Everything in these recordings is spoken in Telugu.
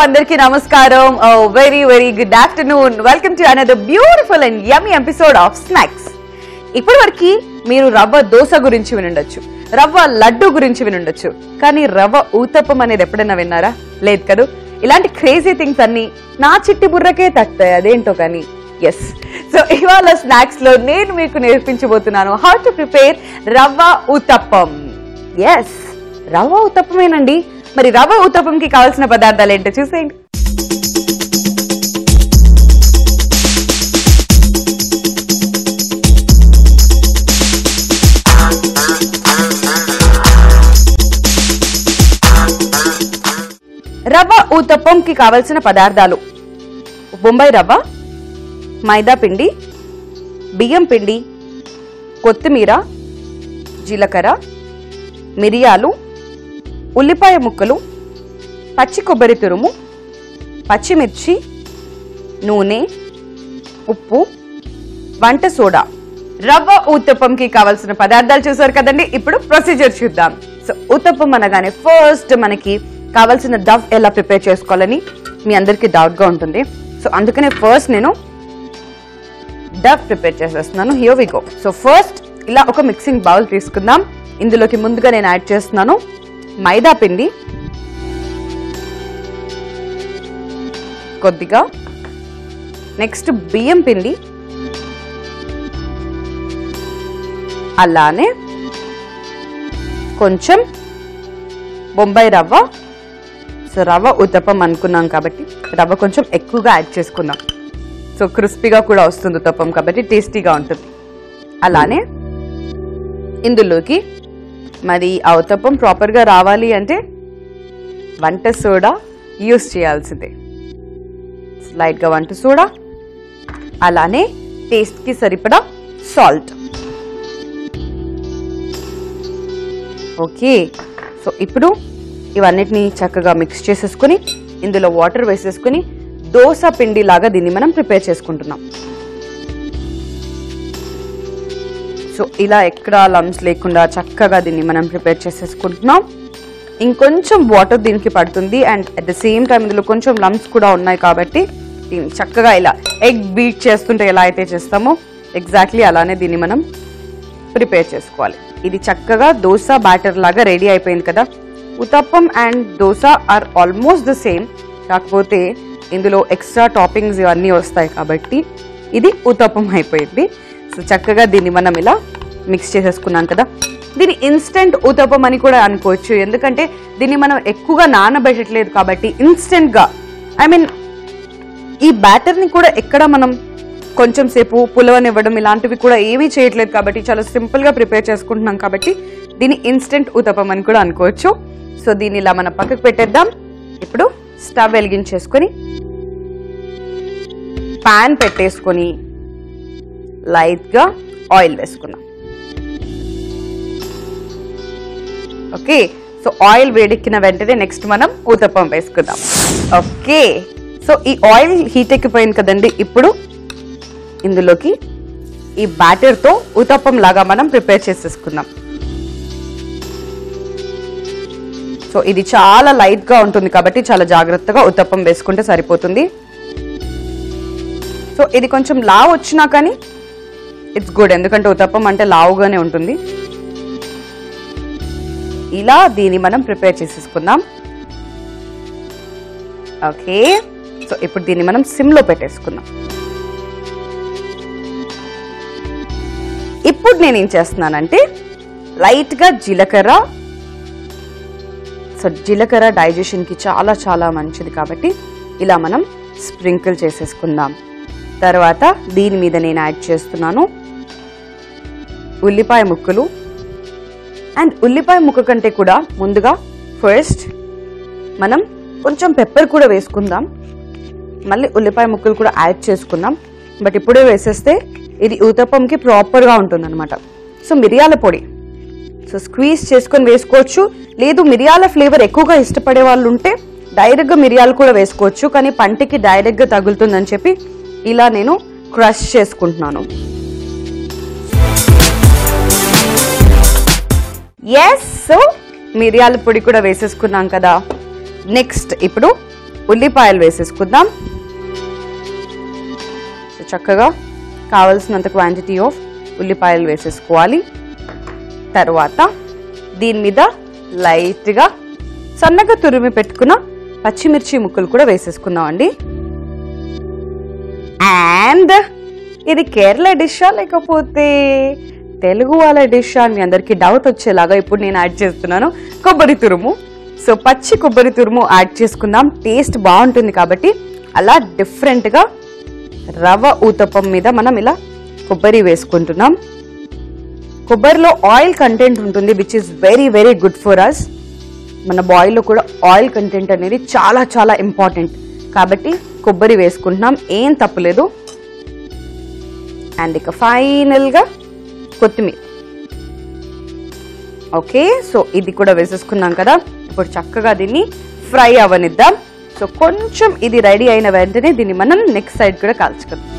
andarki namaskaram. Very good afternoon. Welcome to another beautiful and yummy episode of Snacks. ఇప్పటి వరకు మీరు రవ్వ దోశ గురించి వినుండొచ్చు, రవ్వ లడ్డు గురించి వినుండొచ్చు, కానీ రవ్వ ఊతప్పం అనేది ఎప్పుడైనా విన్నారా? లేదు కదా. ఇలాంటి క్రేజీ థింగ్స్ అన్ని నా చిట్టి బుర్రకే తక్కుతాయి, అదేంటో కానీ. ఎస్, సో ఇవాళ స్నాక్స్ లో నేను మీకు నేర్పించబోతున్నాను హౌ టు ప్రిపేర్ రవ్వ ఊతప్పం. ఎస్, రవ్వ ఊతప్పమేనండి. మరి రవ్వ ఊతప్పంకి కావాల్సిన పదార్థాలు ఏంటో చూసేయండి. రవ్వ ఊతప్పంకి కావలసిన పదార్థాలు: బొంబాయి రవ్వ, మైదా పిండి, బియ్యం పిండి, కొత్తిమీర, జీలకర్ర, మిరియాలు, ఉల్లిపాయ ముక్కలు, పచ్చి కొబ్బరి తురుము, పచ్చిమిర్చి, నూనె, ఉప్పు, వంట సోడా. రవ్వ ఊతప్పంకి కావాల్సిన పదార్థాలు చూసారు కదండి. ఇప్పుడు ప్రొసీజర్ చూద్దాం. సో ఊతప్పం అనగానే ఫస్ట్ మనకి కావాల్సిన డవ్ ఎలా ప్రిపేర్ చేసుకోవాలని మీ అందరికీ డౌట్ గా ఉంటుంది. సో అందుకనే ఫస్ట్ నేను డవ్ ప్రిపేర్ చేసేస్తున్నాను. Here we go. So first ఇలా ఒక మిక్సింగ్ బౌల్ తీసుకుందాం. ఇందులోకి ముందుగా నేను యాడ్ చేస్తున్నాను మైదా పిండి కొద్దిగా, నెక్స్ట్ బియ్యం పిండి, అలానే కొంచెం బొంబాయి రవ్వ. సో రవ్వ ఉతప్పం అనుకున్నాం కాబట్టి రవ్వ కొంచెం ఎక్కువగా యాడ్ చేసుకుందాం. సో క్రిస్పీగా కూడా వస్తుంది ఉతప్పం కాబట్టి టేస్టీగా ఉంటుంది. అలానే ఇందులోకి మరి ఆ ఉతప్పం ప్రాపర్గా రావాలి అంటే వంట సోడా యూస్ చేయాల్సిందే. లైట్గా వంట సోడా, అలానే టేస్ట్కి సరిపడా సాల్ట్. ఓకే, సో ఇప్పుడు ఇవన్నిటిని చక్కగా మిక్స్ చేసేసుకుని ఇందులో వాటర్ వేసేసుకుని దోశ పిండి లాగా దీన్ని మనం ప్రిపేర్ చేసుకుంటున్నాం. సో ఇలా ఎక్కడ లమ్స్ లేకుండా చక్కగా దీన్ని మనం ప్రిపేర్ చేసేసుకుంటున్నాం. ఇంకొంచెం వాటర్ దీనికి పడుతుంది and at the same time ఇందులో కొంచెం లమ్స్ కూడా ఉన్నాయి కాబట్టి దీన్ని చక్కగా ఇలా ఎగ్ బీట్ చేస్తుంటే ఎలా అయితే చేస్తామో ఎగ్జాక్ట్లీ అలానే దీన్ని మనం ప్రిపేర్ చేసుకోవాలి. ఇది చక్కగా దోశ బ్యాటర్ లాగా రెడీ అయిపోయింది కదా. Uttapam and dosa are almost the same, కాకపోతే ఇందులో ఎక్స్ట్రా టాపింగ్స్ ఇవన్నీ వస్తాయి కాబట్టి ఇది ఉతప్పం అయిపోయింది. సో చక్కగా దీన్ని మనం ఇలా మిక్స్ చేసేసుకున్నాం కదా. దీన్ని ఇన్స్టెంట్ ఉతప్పం అని కూడా అనుకోవచ్చు, ఎందుకంటే దీన్ని మనం ఎక్కువగా నానబెట్టట్లేదు కాబట్టి ఇన్స్టెంట్గా, ఐ మీన్ ఈ బ్యాటర్ని కూడా ఎక్కడ మనం కొంచెం సేపు పులవనివ్వడం ఇలాంటివి కూడా ఏమీ చేయట్లేదు కాబట్టి చాలా సింపుల్గా ప్రిపేర్ చేసుకుంటున్నాం కాబట్టి దీన్ని ఇన్స్టెంట్ ఉతప్పం అని కూడా అనుకోవచ్చు. సో దీన్ని ఇలా మనం పక్కకు పెట్టేద్దాం. ఇప్పుడు స్టవ్ వెలిగించేసుకొని పాన్ పెట్టేసుకొని లైట్గా ఆయిల్ వేసుకున్నాం. ఓకే, సో ఆయిల్ వేడెక్కిన వెంటనే నెక్స్ట్ మనం ఊతప్పం వేసుకుందాం. ఓకే, సో ఈ ఆయిల్ హీట్ ఎక్కిపోయింది కదండి. ఇప్పుడు ఇందులోకి ఈ బ్యాటర్తో ఊతప్పం లాగా మనం ప్రిపేర్ చేసేసుకుందాం. సో ఇది చాలా లైట్గా ఉంటుంది కాబట్టి చాలా జాగ్రత్తగా ఊతప్పం వేసుకుంటే సరిపోతుంది. సో ఇది కొంచెం లావు వచ్చినా కానీ ఇట్స్ గుడ్, ఎందుకంటే ఊతప్పం అంటే లావుగానే ఉంటుంది. ఇలా దీన్ని మనం ప్రిపేర్ చేసేసుకుందాం. ఓకే, సో ఇప్పుడు దీన్ని మనం సిమ్లో పెట్టేసుకుందాం. ఇప్పుడు నేను ఏం చేస్తున్నానంటే లైట్గా జీలకర్ర. సో జీలకర్ర డైజెషన్కి చాలా చాలా మంచిది కాబట్టి ఇలా మనం స్ప్రింకిల్ చేసేసుకుందాం. తర్వాత దీని మీద నేను యాడ్ చేస్తున్నాను ఉల్లిపాయ ముక్కలు. అండ్ ఉల్లిపాయ ముక్క కంటే కూడా ముందుగా ఫస్ట్ మనం కొంచెం పెప్పర్ కూడా వేసుకుందాం, మళ్ళీ ఉల్లిపాయ ముక్కలు కూడా యాడ్ చేసుకుందాం. బట్ ఇప్పుడే వేసేస్తే ఇది ఊతప్పంకి ప్రాపర్గా ఉంటుంది అనమాట. సో మిరియాల పొడి, సో స్క్వీజ్ చేసుకొని వేసుకోవచ్చు, లేదు మిరియాల ఫ్లేవర్ ఎక్కువగా ఇష్టపడే వాళ్ళు ఉంటే డైరెక్ట్గా మిరియాలు కూడా వేసుకోవచ్చు, కానీ పంటికి డైరెక్ట్గా తగులుతుందని చెప్పి ఇలా నేను క్రష్ చేసుకుంటున్నాను. ఎస్, సో మిరియాల పొడి కూడా వేసేసుకున్నాం కదా. నెక్స్ట్ ఇప్పుడు ఉల్లిపాయలు వేసేసుకుందాం. సో చక్కగా కావలసినంత క్వాంటిటీ ఆఫ్ ఉల్లిపాయలు వేసేసుకోవాలి. తర్వాత దీని మీద లైట్గా సన్నగా తురిమి పెట్టుకున్న పచ్చిమిర్చి ముక్కలు కూడా వేసేసుకుందాం అండి. అండ్ ఇది కేరళ డిషా లేకపోతే తెలుగు వాళ్ళ డిషా అని మీ అందరికీ డౌట్ వచ్చేలాగా ఇప్పుడు నేను యాడ్ చేస్తున్నాను కొబ్బరి తురుము. సో పచ్చి కొబ్బరి తురుము యాడ్ చేసుకుందాం. టేస్ట్ బాగుంటుంది కాబట్టి అలా డిఫరెంట్గా రవ్వ ఊతప్పం మీద మనం ఇలా కొబ్బరి వేసుకుంటున్నాం. కొబ్బరిలో ఆయిల్ కంటెంట్ ఉంటుంది which is very very good for us. మన బాడీలో కూడా ఆయిల్ కంటెంట్ అనేది చాలా చాలా ఇంపార్టెంట్ కాబట్టి కొబ్బరి వేసుకుంటున్నాం, ఏం తప్పులేదు. అండ్ ఇక ఫైనల్గా కొత్తిమీర. ఓకే, సో ఇది కూడా వేసేసుకున్నాం కదా. ఇప్పుడు చక్కగా దీన్ని ఫ్రై అవనిద్దాం. సో కొంచెం ఇది రెడీ అయిన వెంటనే దీన్ని మనం నెక్స్ట్ సైడ్ కూడా కాల్చుకుందాం.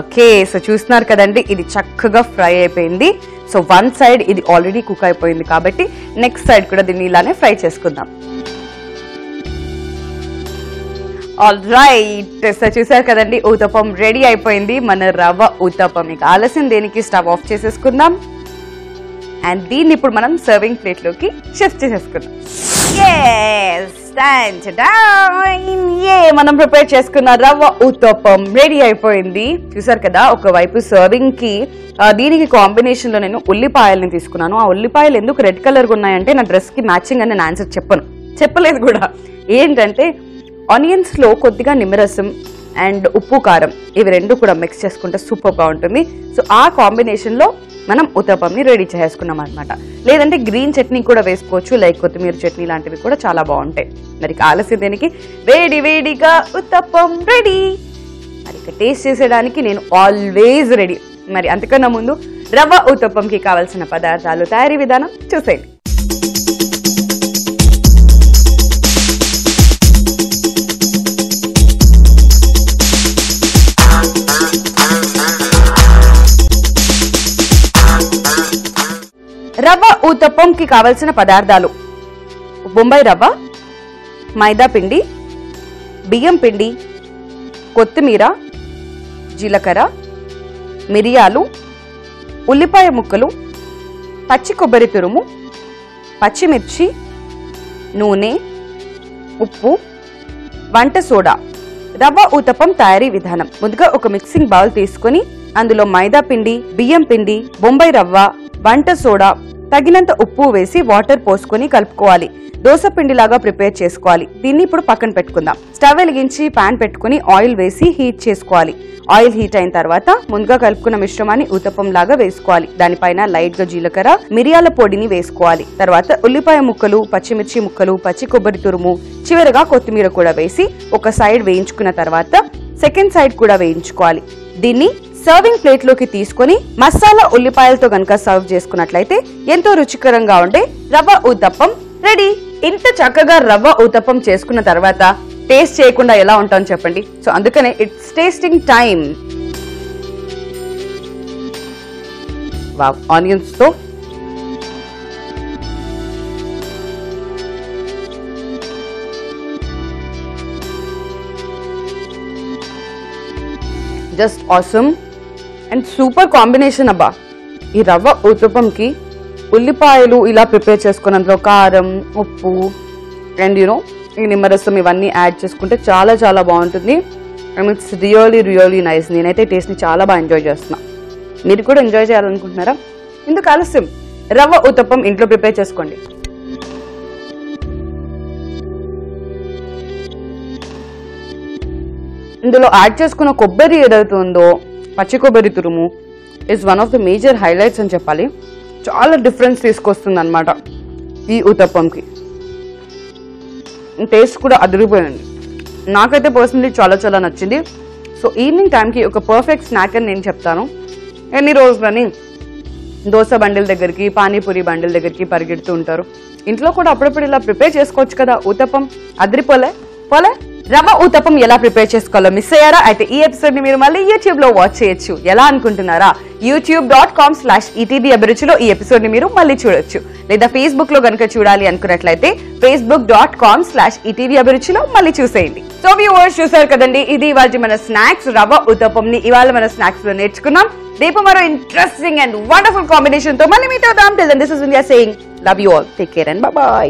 ఓకే, సో చూస్తున్నారు కదండి, ఇది చక్కగా ఫ్రై అయిపోయింది. సో వన్ సైడ్ ఇది ఆల్రెడీ కుక్ అయిపోయింది కాబట్టి నెక్స్ట్ సైడ్ కూడా దీన్ని ఇలానే ఫ్రై చేసుకుందాం. ఆల్ రైట్, సో చూసారు కదండి, ఊతప్పం రెడీ అయిపోయింది, మన రవ్వ ఊతప్పం. ఇక ఆలస్యం దేనికి, స్టవ్ ఆఫ్ చేసేసుకుందాం. అండ్ దీన్ని ఇప్పుడు మనం సర్వింగ్ ప్లేట్లోకి షిఫ్ట్ చేసేసుకుందాం. మనం ప్రిపేర్ చేసుకున్న రవ్వ ఊతప్పం రెడీ అయిపోయింది. చూసారు కదా, ఒకవైపు సర్వింగ్ కి దీనికి కాంబినేషన్ లో నేను ఉల్లిపాయల్ని తీసుకున్నాను. ఆ ఉల్లిపాయలు ఎందుకు రెడ్ కలర్ గా ఉన్నాయంటే నా డ్రెస్ కి మ్యాచింగ్ అని నేను ఆన్సర్ చెప్పలేదు కూడా. ఏంటంటే ఆనియన్స్ లో కొద్దిగా నిమ్మరసం అండ్ ఉప్పు కారం ఇవి రెండు కూడా మిక్స్ చేసుకుంటే సూపర్ గా ఉంటుంది. సో ఆ కాంబినేషన్ లో మనం ఉత్తప్పంని రెడీ చేసుకున్నాం అనమాట. లేదంటే గ్రీన్ చట్నీ కూడా వేసుకోవచ్చు, లైక్ కొత్తిమీర చట్నీ లాంటివి కూడా చాలా బాగుంటాయి. మరి ఆలస్యం దేనికి, వేడి వేడిగా ఉత్తప్పం రెడీ. మరి ఇక టేస్ట్ చేసేయడానికి నేను ఆల్వేస్ రెడీ. మరి అంతకన్నా ముందు రవ్వ ఉత్తప్పంకి కావాల్సిన పదార్థాలు, తయారీ విధానం చూసేయండి. రవ్వ ఊతప్పంకి కావలసిన పదార్థాలు: బొంబాయి రవ్వ, మైదా పిండి, బియ్యం పిండి, కొత్తిమీర, జీలకర్ర, మిరియాలు, ఉల్లిపాయ ముక్కలు, పచ్చి కొబ్బరి తురుము, పచ్చిమిర్చి, నూనె, ఉప్పు, వంట సోడా. రవ్వ ఊతప్పం తయారీ విధానం: ముందుగా ఒక మిక్సింగ్ బౌల్ తీసుకొని అందులో మైదా పిండి, బియ్యం పిండి, బొంబాయి రవ్వ, వంట సోడా, తగినంత ఉప్పు వేసి వాటర్ పోసుకొని కలుపుకోవాలి. దోస పిండిలాగా ప్రిపేర్ చేసుకోవాలి. దీన్ని ఇప్పుడు పక్కన పెట్టుకుందాం. స్టవ్ వెలిగించి పాన్ పెట్టుకుని ఆయిల్ వేసి హీట్ చేసుకోవాలి. ఆయిల్ హీట్ అయిన తర్వాత ముందుగా కలుపుకున్న మిశ్రమాన్ని ఊతప్పం లాగా వేసుకోవాలి. దానిపైన లైట్ గా జీలకర్ర, మిరియాల పొడిని వేసుకోవాలి. తర్వాత ఉల్లిపాయ ముక్కలు, పచ్చిమిర్చి ముక్కలు, పచ్చి కొబ్బరి తురుము, చివరగా కొత్తిమీర కూడా వేసి ఒక సైడ్ వేయించుకున్న తర్వాత సెకండ్ సైడ్ కూడా వేయించుకోవాలి. దీన్ని సర్వింగ్ ప్లేట్ లోకి తీసుకుని మసాలా ఉల్లిపాయలతో గనక సర్వ్ చేసుకున్నట్లయితే ఎంతో రుచికరంగా ఉండే రవ్వ ఊతప్పం రెడీ. ఇంత చక్కగా రవ్వ ఊతప్పం చేసుకున్న తర్వాత టేస్ట్ చేయకుండా ఎలా ఉంటాం చెప్పండి. సో అందుకనే it's tasting time. Wow, onions తో just awesome and super combination అబ్బా. ఈ రవ్వ ఊతప్పంకి ఉల్లిపాయలు ఇలా ప్రిపేర్ చేసుకుని అందులో కారం, ఉప్పు అండ్ ఈ నిమ్మరసం ఇవన్నీ యాడ్ చేసుకుంటే చాలా చాలా బాగుంటుంది. And it's really really nice. నేనైతే టేస్ట్ని చాలా బాగా ఎంజాయ్ చేస్తున్నా. మీరు కూడా ఎంజాయ్ చేయాలనుకుంటున్నారా? ఎందుకు ఆలస్యం, రవ్వ ఊతప్పం ఇంట్లో ప్రిపేర్ చేసుకోండి. ఇందులో యాడ్ చేసుకున్న కొబ్బరి ఏదైతే ఉందో, పచ్చి కొబ్బరి తురుము is one of the major highlights అని చెప్పాలి. చాలా డిఫరెన్స్ తీసుకొస్తుంది అనమాట ఈ ఊతప్పంకి. టేస్ట్ కూడా అదిరిపోయింది. నాకైతే పర్సనలీ చాలా చాలా నచ్చింది. సో ఈవినింగ్ టైంకి ఒక పర్ఫెక్ట్ స్నాక్ అని నేను చెప్తాను. ఎన్ని రోజులని దోశ బండిల దగ్గరికి, పానీపూరి బండిల దగ్గరికి పరిగెడుతూ ఉంటారు. ఇంట్లో కూడా అప్పుడప్పుడు ఇలా ప్రిపేర్ చేసుకోవచ్చు కదా ఊతప్పం. అదిరిపోలే రవ్వ ఊతప్పం ఎలా ప్రిపేర్ చేసుకోవాలో మిస్ అయ్యారా? అయితే ఈ ఎపిసోడ్ ని మీరు మళ్ళీ యూట్యూబ్ లో వాచ్ చేయొచ్చు. ఎలా అనుకుంటున్నారా? youtube.com/ETV అభిరుచిలో ఈ ఎపిసోడ్ ని మీరు మళ్ళీ చూడొచ్చు. లేదా ఫేస్బుక్ లో గనుక చూడాలి అనుకున్నట్లయితే facebook.com/ETV అభిరుచిలో మళ్ళీ చూసేయండి. సో వ్యూవర్స్ చూసారు కదండి, ఇది ఇవాళ మన స్నాక్స్ రవ్వ ఊతప్పం ని ఇవాళ మన స్నాక్స్ లో నేర్చుకున్నాం. రేపు మరో ఇంట్రెస్టింగ్ అండ్ వండర్ఫుల్ కాంబినేషన్ తో మళ్ళీ మీతో దాం. Till then this is Vindhya saying love you all, take care and bye by.